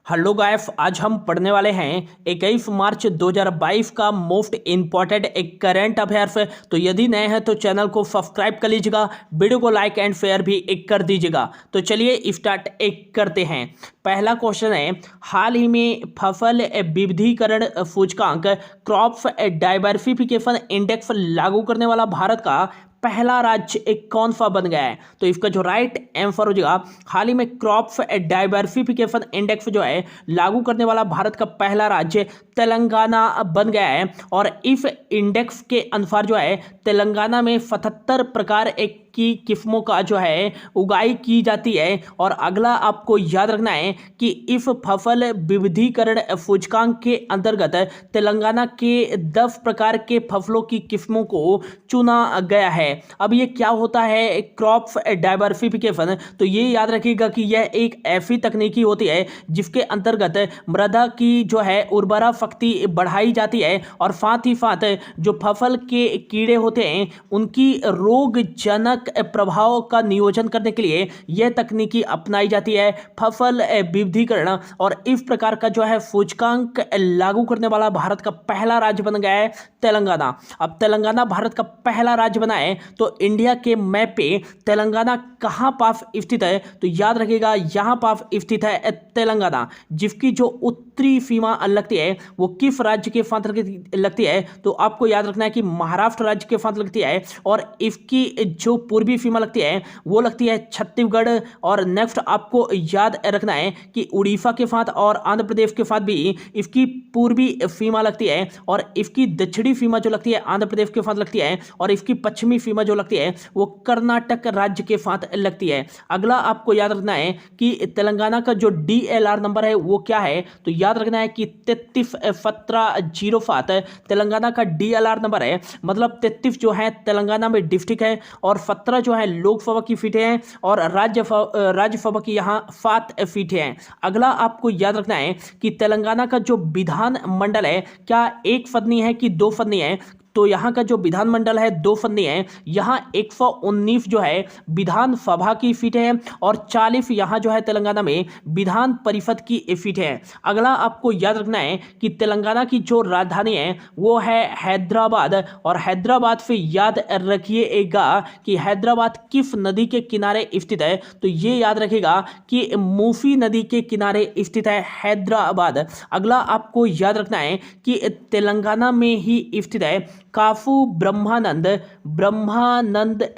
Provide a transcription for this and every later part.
Hello guys, आज हम पढ़ने वाले हैं 21 मार्च 2022 का मोस्ट इम्पॉर्टेंट एक करंट अफेयर्स। तो यदि नए हैं तो चैनल को सब्सक्राइब कर लीजिएगा, वीडियो को लाइक एंड शेयर भी एक कर दीजिएगा। तो चलिए स्टार्ट एक करते हैं। पहला क्वेश्चन है, हाल ही में फसल विविधीकरण सूचकांक क्रॉप डाइवर्सिफिकेशन इंडेक्स लागू करने वाला भारत का पहला राज्य एक कौन सा बन गया है? तो इसका जो राइट आंसर हो जाएगा, हाल ही में क्रॉप डाइवर्सिफिकेशन इंडेक्स जो है लागू करने वाला भारत का पहला राज्य तेलंगाना बन गया है। और इस इंडेक्स के अनुसार जो है तेलंगाना में 77 प्रकार एक की किस्मों का जो है उगाई की जाती है। और अगला आपको याद रखना है कि इस फसल विविधीकरण सूचकांक के अंतर्गत तेलंगाना के 10 प्रकार के फसलों की किस्मों को चुना गया है। अब ये क्या होता है क्रॉप डाइवर्सिफिकेशन? तो ये याद रखिएगा कि यह एक ऐसी तकनीकी होती है जिसके अंतर्गत मृदा की जो है उर्वरा शक्ति बढ़ाई जाती है और साथ ही साथ जो फसल के कीड़े होते हैं उनकी रोगजनक प्रभाव का नियोजन करने के लिए यह तकनीकी अपनाई जाती है, फसल विविधीकरण। और इस प्रकार का जो है सूचकांक लागू करने वाला भारत का पहला राज्य बन गया है तेलंगाना। अब तेलंगाना भारत का पहला राज्य बना है तो इंडिया के मैप पे तेलंगाना कहां पास स्थित है? तो याद रखिएगा यहां पास स्थित है तेलंगाना, जिसकी जो उत्तरी सीमा लगती है वो किस राज्य के साथ लगती है? तो आपको याद रखना है कि महाराष्ट्र राज्य के साथ लगती है। और इसकी जो पूर्वी सीमा लगती है वो लगती है छत्तीसगढ़। और नेक्स्ट आपको याद रखना है कि उड़ीसा के साथ और आंध्र प्रदेश के साथ भी इसकी पूर्वी सीमा लगती है। और इसकी दक्षिणी सीमा जो लगती है आंध्र प्रदेश के साथ लगती है। और इसकी पश्चिमी सीमा जो लगती है वो कर्नाटक राज्य के साथ लगती है। अगला आपको याद रखना है कि तेलंगाना का जो DLR नंबर है वो क्या है? तो याद रखना है कि 331707 तेलंगाना का DLR नंबर है। मतलब 33 जो है तेलंगाना में डिस्ट्रिक्ट है और 17 जो है लोकसभा की सीटें हैं और राज्यसभा की यहाँ 7 सीटें हैं। अगला आपको याद रखना है कि तेलंगाना का जो विधान मंडल है क्या एक सदनी है कि दो सदनी है? तो यहाँ का जो विधानमंडल है 2 सदनी है। यहाँ 119 जो है विधानसभा की सीटें हैं और 40 यहाँ जो है तेलंगाना में विधान परिषद की सीटें हैं। अगला आपको याद रखना है कि तेलंगाना की जो राजधानी है वो है हैदराबाद। और हैदराबाद से याद रखिएगा कि हैदराबाद किस नदी के किनारे स्थित है? तो ये याद रखिएगा कि मूसी नदी के किनारे स्थित है हैदराबाद। अगला आपको याद रखना है कि तेलंगाना में ही स्थित है काफू ब्रह्मानंद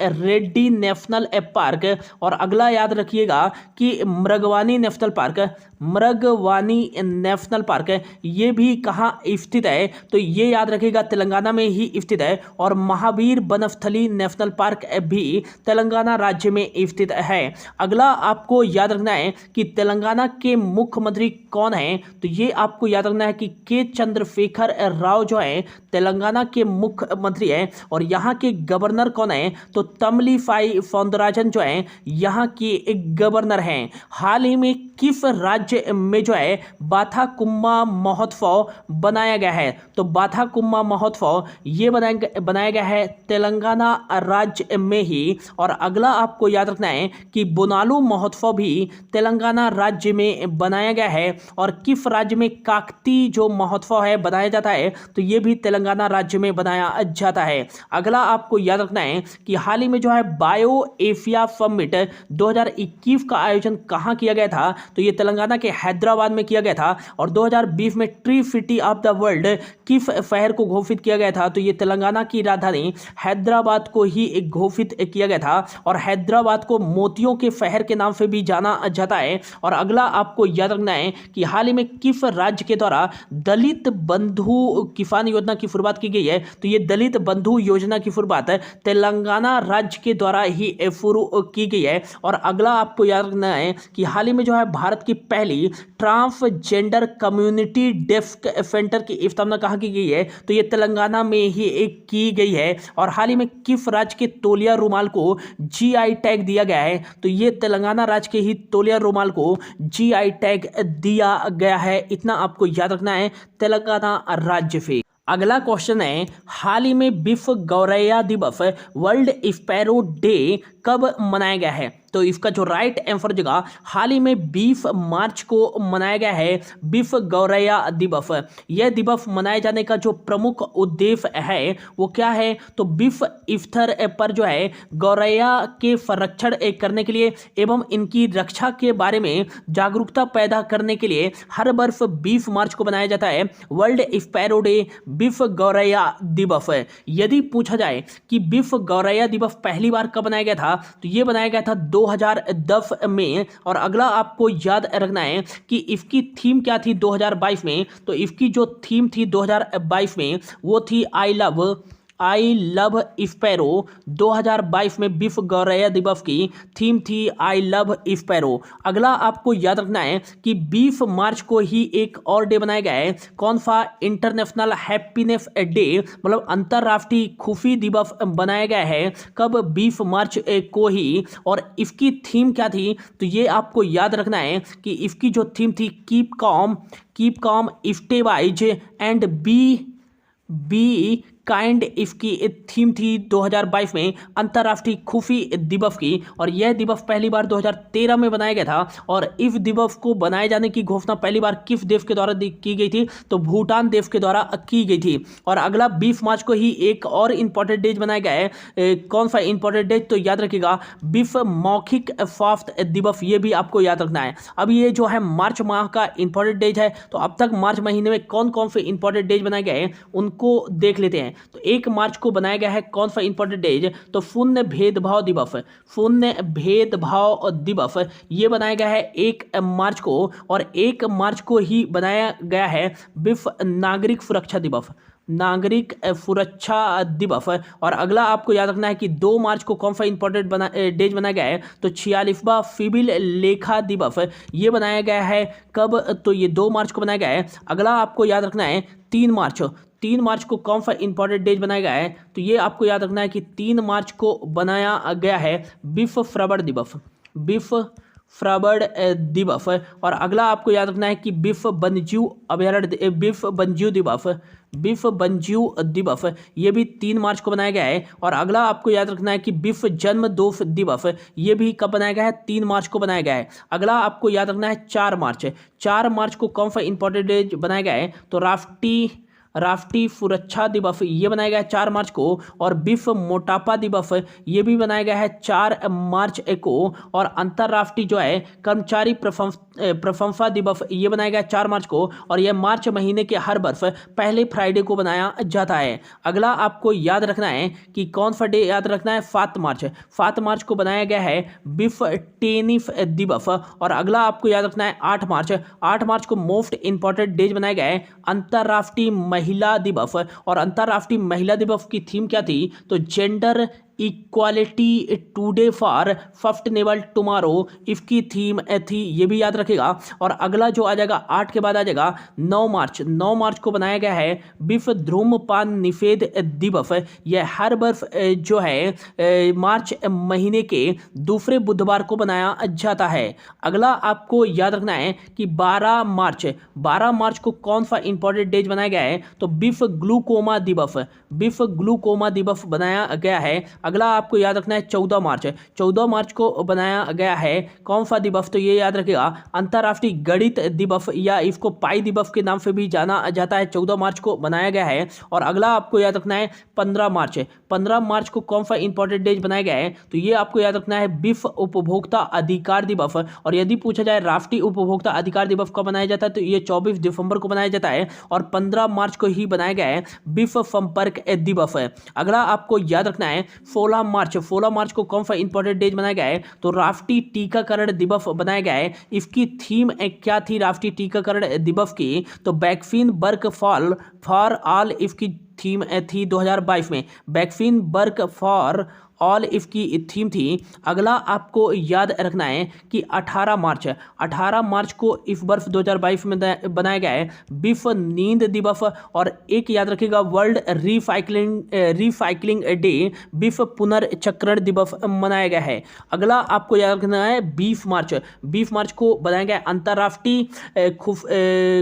रेड्डी नेशनल पार्क। और अगला याद रखिएगा कि मृगवानी नेशनल पार्क ये भी कहाँ स्थित है? तो ये याद रखिएगा तेलंगाना में ही स्थित है। और महावीर बनस्थली नेशनल पार्क भी तेलंगाना राज्य में स्थित है। अगला आपको याद रखना है कि तेलंगाना के मुख्यमंत्री कौन है? तो ये आपको याद रखना है कि के चंद्रशेखर राव जो है तेलंगाना के मुख्यमंत्री हैं। और यहाँ के गवर्नर कौन है? तो तमिलिसाई सौंदरराजन जो है यहाँ की एक गवर्नर हैं। हाल ही में किस राज्य में जो है बाथाकुम्मा महोत्सव बनाया गया है? तो बाथाकुम्मा महोत्सव ये बनाया गया है तेलंगाना राज्य में ही। और अगला आपको याद रखना है कि बोनालू महोत्सव भी तेलंगाना राज्य में बनाया गया है। और किस राज्य में काकती जो महोत्सव है बनाया जाता है? तो ये भी तेलंगाना राज्य में बनाया जाता है। अगला आपको याद रखना है कि हाल ही में जो है बायो एशिया समिट 2021 का आयोजन कहां किया गया था? तो ये तेलंगाना के हैदराबाद में किया गया था। और 2020 में tree city of the world किस शहर को घोषित किया गया था? तो ये तेलंगाना की राजधानी हैदराबाद को ही एक घोषित किया गया था। और हैदराबाद को मोतियों के शहर के नाम से भी जाना जाता है। और अगला आपको याद रखना है कि हाल ही में किस राज्य के द्वारा दलित बंधु किसान योजना की शुरुआत की गई है? तो ये दलित बंधु योजना की शुरुआत तेलंगाना राज्य के द्वारा ही शुरू की गई है। और अगला आपको याद रखना है कि हाल ही में जो है भारत की पहली ट्रांसजेंडर कम्युनिटी डेस्क सेंटर की स्थापना कहाँ की गई है? तो ये तेलंगाना में ही एक की गई है। और हाल ही में किस राज्य के तौलिया रुमाल को GI टैग दिया गया है? तो ये तेलंगाना राज्य के ही तौलिया रुमाल को GI टैग दिया गया है। इतना आपको याद रखना है तेलंगाना राज्य से। अगला क्वेश्चन है, हाल ही में विश्व गौरैया दिवस वर्ल्ड स्पैरो डे कब मनाया गया है? तो इसका जो राइट आंसर जगह हाल ही में 20 मार्च को मनाया गया है विश्व गौरैया दिवस। यह दिवस मनाए जाने का जो प्रमुख उद्देश्य है वो क्या है, तो विश्व स्तर पर जो है गौरैया के संरक्षण करने के लिए एवं इनकी रक्षा के बारे में जागरूकता पैदा करने के लिए हर वर्ष 20 मार्च को बनाया जाता है वर्ल्ड स्पैरो डे, विश्व गौरैया दिवस। यदि पूछा जाए कि विश्व गौरैया दिवस पहली बार कब बनाया गया था, तो ये बनाया गया था 2010 में। और अगला आपको याद रखना है कि इसकी थीम क्या थी 2022 में, तो इसकी जो थीम थी 2022 में वो थी आई लव स्पैरो। 2022 में विश्व गौरैया दिवस की थीम थी आई लव स्पैरो। अगला आपको याद रखना है कि 20 मार्च को ही एक और डे बनाया गया है, कौन सा, इंटरनेशनल हैप्पीनेस डे, मतलब अंतर्राष्ट्रीय खुशी दिवस बनाया गया है कब, 20 मार्च को ही। और इसकी थीम क्या थी, तो ये आपको याद रखना है कि इसकी जो थीम थी keep com stay wise and be kind, इसकी थीम थी 2022 में अंतर्राष्ट्रीय खुशी दिवस की। और यह दिवस पहली बार 2013 में बनाया गया था। और इस दिवस को बनाए जाने की घोषणा पहली बार किस देश के द्वारा की गई थी, तो भूटान देश के द्वारा की गई थी। और अगला 20 मार्च को ही एक और इंपॉर्टेंट डेज बनाया गया है, कौन सा इंपॉर्टेंट डेज, तो याद रखिएगा विश्व मौखिक स्वास्थ्य दिवस, ये भी आपको याद रखना है। अब ये जो है मार्च माह का इंपॉर्टेंट डेज है, तो अब तक मार्च महीने में कौन कौन से इंपॉर्टेंट डेज बनाए गए हैं उनको देख लेते हैं। तो 1 मार्च को बनाया गया है कौन सा इंपॉर्टेंट डेज, तो शून्य भेदभाव दिवस, ये बनाया गया है 1 मार्च को। और 1 मार्च को ही बनाया गया है विश्व नागरिक सुरक्षा दिवस। और अगला आपको याद रखना है कि 2 मार्च को कौन सा इंपॉर्टेंट डेज बनाया गया है, तो 46वां सिविल लेखा दिवस, ये बनाया गया है कब, तो ये 2 मार्च को बनाया गया है। अगला आपको याद रखना है 3 मार्च को कौन सा इंपॉर्टेंट डेज बनाया गया है, तो ये आपको याद रखना है कि 3 मार्च को बनाया गया है विश्व श्रवण दिवस। और अगला आपको याद रखना है कि विश्व वन्यजीव दिवस, ये भी 3 मार्च को बनाया गया है। और अगला आपको याद रखना है कि विश्व जन्म दोष दिवस, ये भी कब बनाया गया है, 3 मार्च को बनाया गया है। अगला आपको याद रखना है 4 मार्च को कौन सा इंपॉर्टेंट डेज बनाया गया है, तो राष्ट्रीय सुरक्षा दिवस, ये बनाया गया है 4 मार्च को। और विश्व मोटापा दिवस, ये भी बनाया गया है 4 मार्च को। और अंतर्राष्ट्रीय जो है कर्मचारी प्रशंसा दिवस, ये बनाया गया है 4 मार्च को। और यह मार्च महीने के हर वर्ष पहले फ्राइडे को बनाया जाता है। अगला आपको याद रखना है कि कौन सा डे याद रखना है, 7 मार्च को बनाया गया है विश्व टेनिस दिवस। और अगला आपको याद रखना है 8 मार्च को मोस्ट इंपॉर्टेंट डेज बनाया गया है अंतर्राष्ट्रीय महिला दिवस। और अंतर्राष्ट्रीय महिला दिवस की थीम क्या थी, तो gender equality today for sustainable tomorrow, इसकी थीम थी, ये भी याद रखेगा। और अगला जो आ जाएगा 8 के बाद आ जाएगा 9 मार्च को बनाया गया है विश्व धूम्रपान निषेध दिवस। यह हर वर्ष जो है मार्च महीने के दूसरे बुधवार को बनाया जाता है। अगला आपको याद रखना है कि 12 मार्च को कौन सा इंपॉर्टेंट डेज बनाया गया है, तो विश्व ग्लूकोमा दिवस बनाया गया है। अगला आपको याद रखना है 14 मार्च को बनाया गया है कौन सा दिवस, तो ये याद रखिएगा अंतर्राष्ट्रीय गणित दिवस, या इसको पाई दिवस के नाम से भी जाना जाता है, 14 मार्च को बनाया गया है। और अगला आपको याद रखना है 15 मार्च को कौन सा इंपॉर्टेंट डेज बनाया गया है, तो ये आपको याद रखना है विश्व उपभोक्ता अधिकार दिवस। और यदि पूछा जाए राष्ट्रीय उपभोक्ता अधिकार दिवस कब बनाया जाता है, तो ये 24 दिसंबर को बनाया जाता है। और 15 मार्च को ही बनाया गया है विश्व संपर्क दिवस। अगला आपको याद रखना है 16 मार्च को कौन सा इंपॉर्टेंट डेज बनाया गया है, तो राष्ट्रीय टीकाकरण दिवस बनाया गया है। इसकी थीम क्या थी राष्ट्रीय टीकाकरण दिवस की, तो वैक्सीन वर्क फॉर ऑल, इसकी थीम थी 2022 में वैक्सीन वर्क फॉर ऑल, इसकी थीम थी। अगला आपको याद रखना है कि 18 मार्च को इस वर्ष 2022 में बनाया गया है विश्व नींद दिवस। और एक याद रखिएगा वर्ल्ड रिसाइकलिंग डे, विश्व पुनर्चक्रण दिवस मनाया गया है। अगला आपको याद रखना है 20 मार्च को बनाया गया अंतर्राष्ट्रीय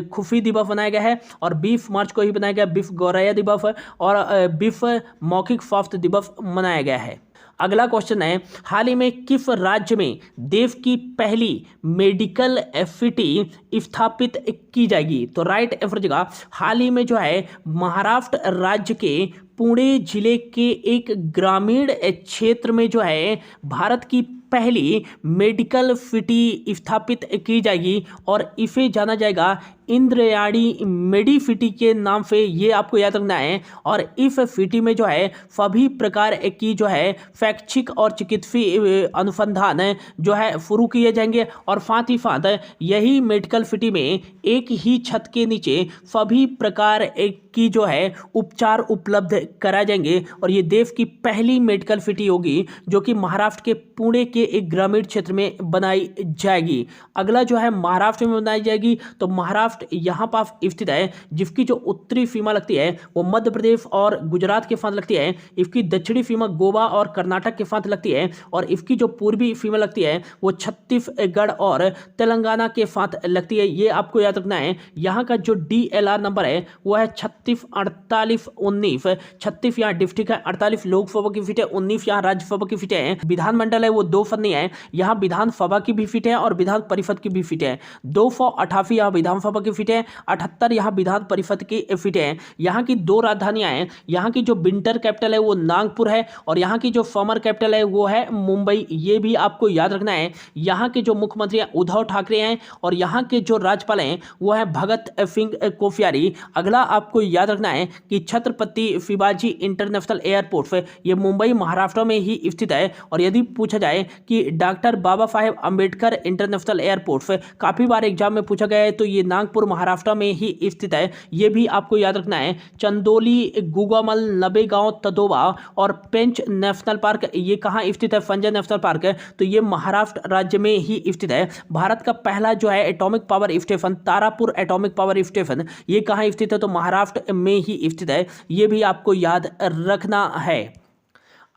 खुफी दिवस बनाया गया है। और 20 मार्च को ही बनाया गया विश्व गौरैया दिवस और विश्व मौखिक स्वास्थ्य दिवस मनाया गया है। अगला क्वेश्चन है, हाल ही में किस राज्य में देश की पहली मेडिकल सिटी स्थापित की जाएगी? तो राइट आंसर जगह हाल ही में जो है महाराष्ट्र राज्य के पुणे जिले के एक ग्रामीण क्षेत्र में जो है भारत की पहली मेडिकल सिटी स्थापित की जाएगी और इसे जाना जाएगा इंद्रायणी मेडिसिटी के नाम से, ये आपको याद रखना है। और इस सिटी में जो है सभी प्रकार की जो है शैक्षिक और चिकित्सीय अनुसंधान जो है शुरू किए जाएंगे और साथ ही साथ यही मेडिकल सिटी में एक ही छत के नीचे सभी प्रकार की जो है उपचार उपलब्ध कराए जाएंगे और ये देश की पहली मेडिकल सिटी होगी जो कि महाराष्ट्र के पुणे के एक ग्रामीण क्षेत्र में बनाई जाएगी। अगला जो है महाराष्ट्र में बनाई जाएगी, तो महाराष्ट्र यहाँ पास स्थित है जिसकी जो उत्तरी सीमा लगती है वो मध्य प्रदेश और गुजरात के साथ लगती है, इसकी दक्षिणी सीमा गोवा और कर्नाटक के साथ लगती है और इसकी जो पूर्वी सीमा लगती है वो छत्तीसगढ़ और तेलंगाना के साथ लगती है। ये आपको याद रखना है। यहाँ का जो DLR नंबर है वो है 364819। 36 यहाँ डिस्ट्रिक्ट है, 48 लोकसभा की सीटें, 19 यहाँ राज्यसभा की सीटें हैं। विधानमंडल है वो 2 फन्नी है, यहाँ विधानसभा की भी सीटें हैं और विधान परिषद की भी सीटें हैं। 288 यहाँ विधानसभा की सीटें हैं, 78 यहाँ विधान परिषद की सीटें हैं। यहाँ की 2 राजधानियां हैं, यहाँ की जो विंटर कैपिटल है वो नागपुर है और यहाँ की जो समर कैपिटल है वो है मुंबई। ये भी आपको याद रखना है। यहाँ के जो मुख्यमंत्री हैं उद्धव ठाकरे हैं और यहाँ के जो राज्यपाल हैं वो है भगत सिंह कोश्यारी। अगला आपको याद रखना है कि छत्रपति शिवाजी इंटरनेशनल एयरपोर्ट ये मुंबई महाराष्ट्र में ही स्थित है और यदि पूछा जाए कि doctor Baba Saheb Ambedkar international airport काफी बार एग्जाम में पूछा गया है तो ये नागपुर महाराष्ट्र में ही स्थित है। ये भी आपको याद रखना है। चंदोली, गुगामल, नबेगांव, तदोबा और पेंच नेशनल पार्क ये कहाँ स्थित है? संजय नेशनल पार्क है, तो ये महाराष्ट्र राज्य में ही स्थित है। भारत का पहला जो है atomic power station Tarapur atomic power station ये कहाँ स्थित है? तो महाराष्ट्र में ही स्थित है। ये भी आपको याद रखना है।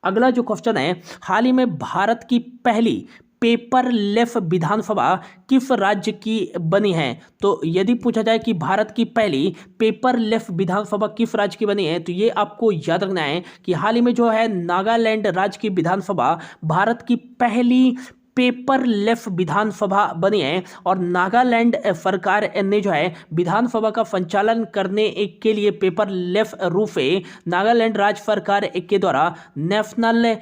अगला जो क्वेश्चन है, हाल ही में भारत की पहली पेपरलेस विधानसभा किस राज्य की बनी है? तो यदि पूछा जाए कि भारत की पहली पेपरलेस विधानसभा किस राज्य की बनी है तो ये आपको याद रखना है कि हाल ही में जो है नागालैंड राज्य की विधानसभा भारत की पहली पेपरलेस विधानसभा बनी है और नागालैंड सरकार ने जो है विधानसभा का संचालन करने के लिए पेपरलेस रूप से नागालैंड राज्य सरकार के द्वारा नेशनल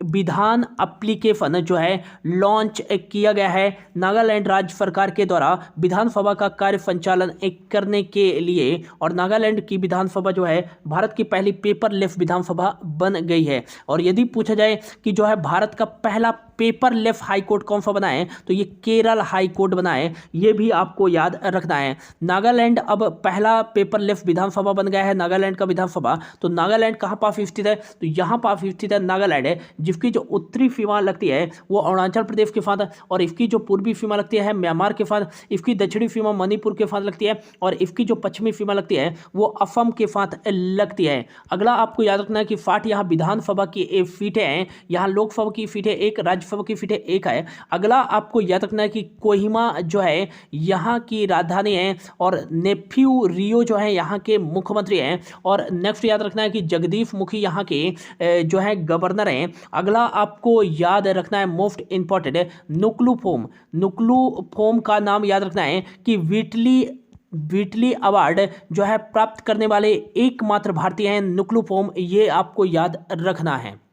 विधान एप्लीकेशन जो है लॉन्च किया गया है। नागालैंड राज्य सरकार के द्वारा विधानसभा का कार्य संचालन करने के लिए और नागालैंड की विधानसभा जो है भारत की पहली पेपरलेस विधानसभा बन गई है। और यदि पूछा जाए कि जो है भारत का पहला पेपरलेस हाई कोर्ट कौन सा बना है तो ये केरल हाई कोर्ट बना है। ये भी आपको याद रखना है। नागालैंड अब पहला पेपरलेस विधानसभा बन गया है, नागालैंड का विधानसभा। तो नागालैंड कहाँ पास स्थित है? तो यहाँ पास स्थित है नागालैंड है जिसकी जो उत्तरी सीमा लगती है वो अरुणाचल प्रदेश के साथ और इसकी जो पूर्वी सीमा लगती है म्यांमार के साथ, इसकी दक्षिणी सीमा मणिपुर के साथ लगती है और इसकी जो पश्चिमी सीमा लगती है वो असम के साथ लगती है। अगला आपको याद रखना है कि 60 यहाँ विधानसभा की सीटें हैं, यहाँ लोकसभा की सीटें 1, राज्यसभा की सीटें 1 है। अगला आपको याद रखना है कि कोहिमा जो है यहाँ की राजधानी है और नेफ्यू रियो जो है यहाँ के मुख्यमंत्री हैं। और नेक्स्ट याद रखना है कि जगदीश मुखी यहाँ के जो है गवर्नर हैं। अगला आपको याद रखना है मोस्ट इंपॉर्टेंट नुक्लू फोम का नाम याद रखना है कि व्हिटली अवार्ड जो है प्राप्त करने वाले एकमात्र भारतीय हैं नुक्लू फोम। ये आपको याद रखना है।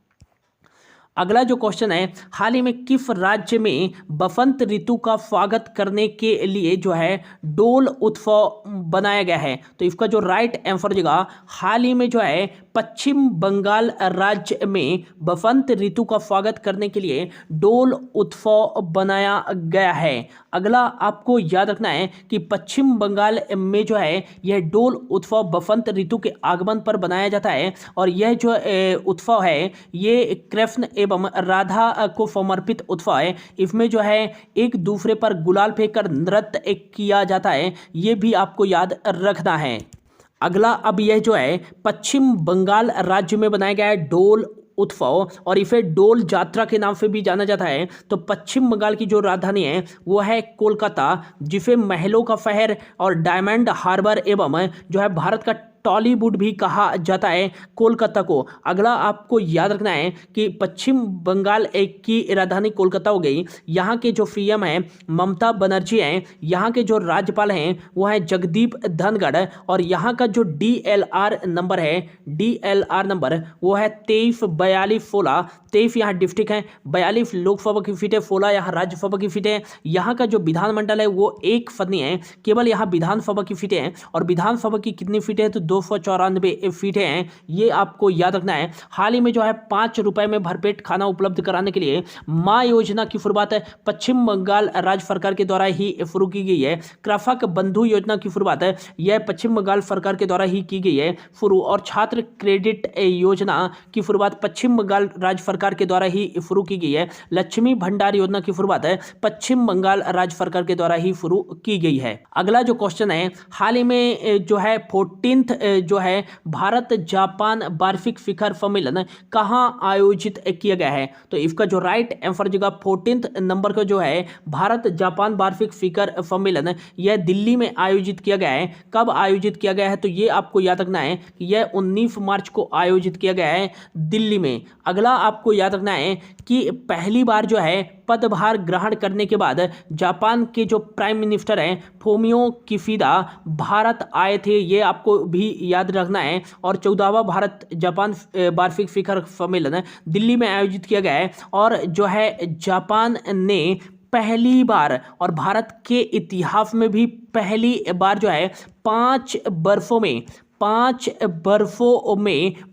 अगला जो क्वेश्चन है, हाल ही में किस राज्य में बसंत ऋतु का स्वागत करने के लिए जो है डोल उत्सव बनाया गया है? तो इसका जो राइट आंसर हो जाएगा हाल ही में जो है पश्चिम बंगाल राज्य में बसंत ऋतु का स्वागत करने के लिए डोल उत्सव बनाया गया है। अगला आपको याद रखना है कि पश्चिम बंगाल में जो है यह डोल उत्सव बसंत ऋतु के आगमन पर बनाया जाता है और यह जो उत्सव है ये कृष्ण एवं राधा को समर्पित उत्सव है। इसमें जो है एक दूसरे पर गुलाल फेंककर नृत्य किया जाता है। ये भी आपको याद रखना है। अगला अब यह जो है पश्चिम बंगाल राज्य में बनाया गया है डोल उत्सव और इसे डोल यात्रा के नाम से भी जाना जाता है। तो पश्चिम बंगाल की जो राजधानी है वो है कोलकाता जिसे महलों का शहर और डायमंड हार्बर एवं जो है भारत का टॉलीवुड भी कहा जाता है कोलकाता को। अगला आपको याद रखना है कि पश्चिम बंगाल की राजधानी कोलकाता हो गई। यहाँ के जो सीएम हैं ममता बनर्जी हैं, यहाँ के जो राज्यपाल हैं वो हैं जगदीप धनखड़, और यहाँ का जो DLR नंबर है, DLR नंबर वो है 234216। 23 यहाँ डिस्ट्रिक्ट है, 42 लोकसभा की सीटें, 16 यहाँ राज्यसभा की सीटें। यहाँ का जो विधानमंडल है वो एक सदनी है, केवल यहाँ विधानसभा की सीटें हैं, और विधानसभा की कितनी सीटें हैं तो 294 सीटें हैं, ये आपको याद रखना है। हाल ही में जो है 5 रुपए में भरपेट खाना उपलब्ध कराने के लिए माँ योजना की शुरुआत है पश्चिम बंगाल राज्य सरकार के द्वारा ही शुरू की गई है। कृषक बंधु योजना की शुरुआत है यह पश्चिम बंगाल सरकार के द्वारा ही की गई है शुरू, और छात्र क्रेडिट योजना की शुरुआत पश्चिम बंगाल राज्य सरकार के द्वारा ही शुरू की गई है। लक्ष्मी भंडार योजना की शुरुआत है पश्चिम बंगाल राज्य सरकार के द्वारा ही शुरू की गई है। अगला जो क्वेश्चन है, हाल ही में जो है 14th जो है भारत जापान वार्षिक शिखर सम्मेलन कहाँ आयोजित किया गया है, तो इसका जो राइट आंसर जगह 14th नंबर का जो है भारत जापान वार्षिक शिखर सम्मेलन यह दिल्ली में आयोजित किया गया है। कब आयोजित किया गया है तो ये आपको याद रखना है कि यह 19 मार्च को आयोजित किया गया है दिल्ली में। अगला आपको याद रखना है कि पहली बार जो है पदभार ग्रहण करने के बाद जापान के जो प्राइम मिनिस्टर हैं फूमियो किशिदा भारत आए थे, ये आपको भी याद रखना है। और 14वां भारत जापान वार्षिक शिखर सम्मेलन दिल्ली में आयोजित किया गया है, और जो है जापान ने पहली बार और भारत के इतिहास में भी पहली बार जो है 5 वर्षों में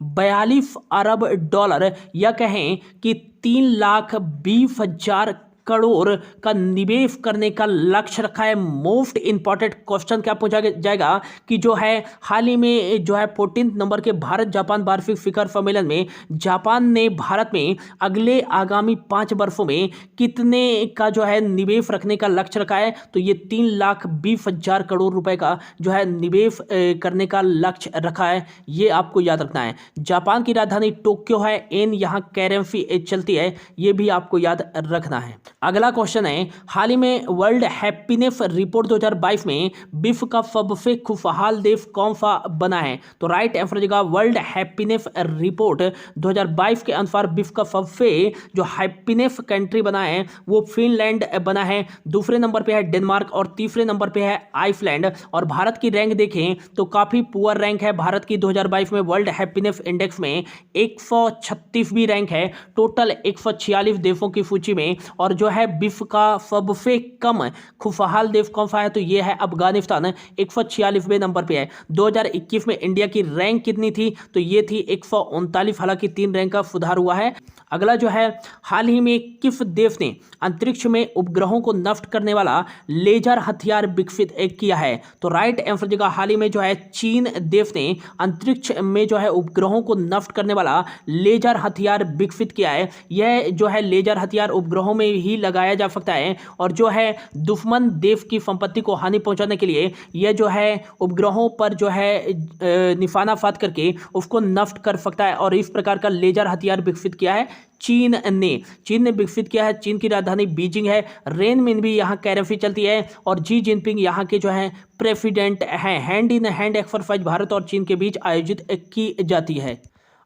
42 अरब डॉलर या कहें कि 3,20,000 करोड़ का निवेश करने का लक्ष्य रखा है। मोस्ट इंपॉर्टेंट क्वेश्चन क्या पूछा जाएगा कि जो है हाल ही में जो है 14 नंबर के भारत जापान वार्षिक शिखर सम्मेलन में जापान ने भारत में अगले आगामी 5 वर्षों में कितने का जो है निवेश रखने का लक्ष्य रखा है, तो ये 3,20,000 करोड़ रुपए का जो है निवेश करने का लक्ष्य रखा है, ये आपको याद रखना है। जापान की राजधानी टोक्यो है, एन यहाँ करेंसी चलती है, ये भी आपको याद रखना है। अगला क्वेश्चन है, हाल ही में वर्ल्ड हैप्पीनेस रिपोर्ट 2022 में विश्व का सबसे खुशहाल देश कौन सा बना है, तो राइट आंसर जगह वर्ल्ड हैप्पीनेस रिपोर्ट 2022 के अनुसार विश्व का सबसे जो हैप्पीनेस कंट्री बना है वो फिनलैंड बना है। दूसरे नंबर पे है डेनमार्क और तीसरे नंबर पे है आइसलैंड। और भारत की रैंक देखें तो काफी पुअर रैंक है भारत की 2022 में वर्ल्ड हैप्पीनेस इंडेक्स में 136वीं रैंक है टोटल 146 देशों की सूची में। और जो है विश्व का सबसे कम खुशहाल देश कौन सा है, तो ये है अफगानिस्तान, 146वें नंबर पे है। 2021 में इंडिया की रैंक कितनी थी, तो ये थी 139, हालांकि 3 रैंक का सुधार हुआ है। अगला जो है, हाल ही में किस देश ने अंतरिक्ष में उपग्रहों को नष्ट करने वाला लेजर हथियार विकसित किया है, तो राइट आंसर जगह हाल ही में जो है चीन देश ने अंतरिक्ष में जो है उपग्रहों को नष्ट करने वाला लेजर हथियार विकसित किया है। यह जो है लेजर हथियार उपग्रहों में ही लगाया जा सकता है, और जो है दुश्मन देश की संपत्ति को हानि पहुंचाने के लिए यह जो है उपग्रहों पर जो है निशाना साध करके उसको नष्ट कर सकता है। और इस प्रकार का लेजर हथियार विकसित किया है चीन ने विकसित किया है। चीन की राजधानी बीजिंग है। रेन मिन भी यहाँ कैरेफी चलती है, और जी जिनपिंग यहाँ के जो है प्रेसिडेंट हैं। Hand in hand exercise Bharat और चीन के बीच आयोजित की जाती है।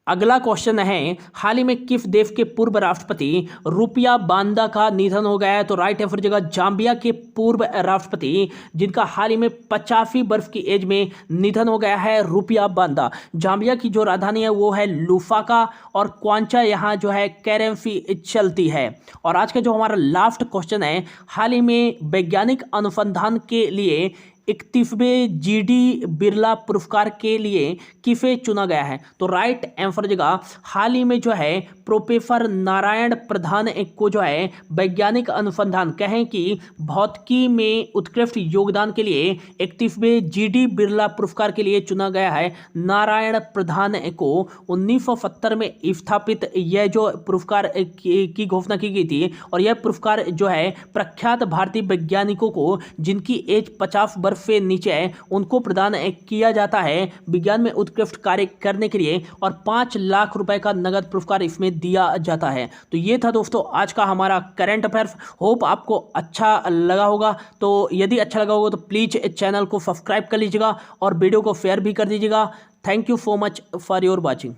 अगला क्वेश्चन है, हाल ही में किस देश के पूर्व राष्ट्रपति रुपिया बांदा का निधन हो गया है, तो राइट आंसर जगह जाम्बिया के पूर्व राष्ट्रपति जिनका हाल ही में 85 वर्ष की एज में निधन हो गया है, रुपिया बांदा। जाम्बिया की जो राजधानी है वो है लुसाका, और क्वांचा यहाँ जो है करेंसी चलती है। और आज का जो हमारा लास्ट क्वेश्चन है, हाल ही में वैज्ञानिक अनुसंधान के लिए 31वें जीडी बिरला पुरस्कार के लिए किसे चुना गया है, तो राइट आंसर जगह हाल ही में जो है प्रोफेसर नारायण प्रधान को जो है वैज्ञानिक अनुसंधान कहें कि भौतिकी में उत्कृष्ट योगदान के लिए 31वें जीडी बिरला पुरस्कार के लिए चुना गया है। नारायण प्रधान को 1970 में स्थापित यह जो पुरस्कार की घोषणा की गई थी, और यह पुरस्कार जो है प्रख्यात भारतीय वैज्ञानिकों को जिनकी एज 50 वर्ष से नीचे है उनको प्रदान किया जाता है विज्ञान में उत्कृष्ट कार्य करने के लिए, और 5 लाख रुपए का नगद पुरस्कार इसमें दिया जाता है। तो ये था दोस्तों आज का हमारा करंट अफेयर्स। होप आपको अच्छा लगा होगा, तो यदि अच्छा लगा होगा तो प्लीज चैनल को सब्सक्राइब कर लीजिएगा और वीडियो को शेयर भी कर दीजिएगा। Thank you so much for your watching.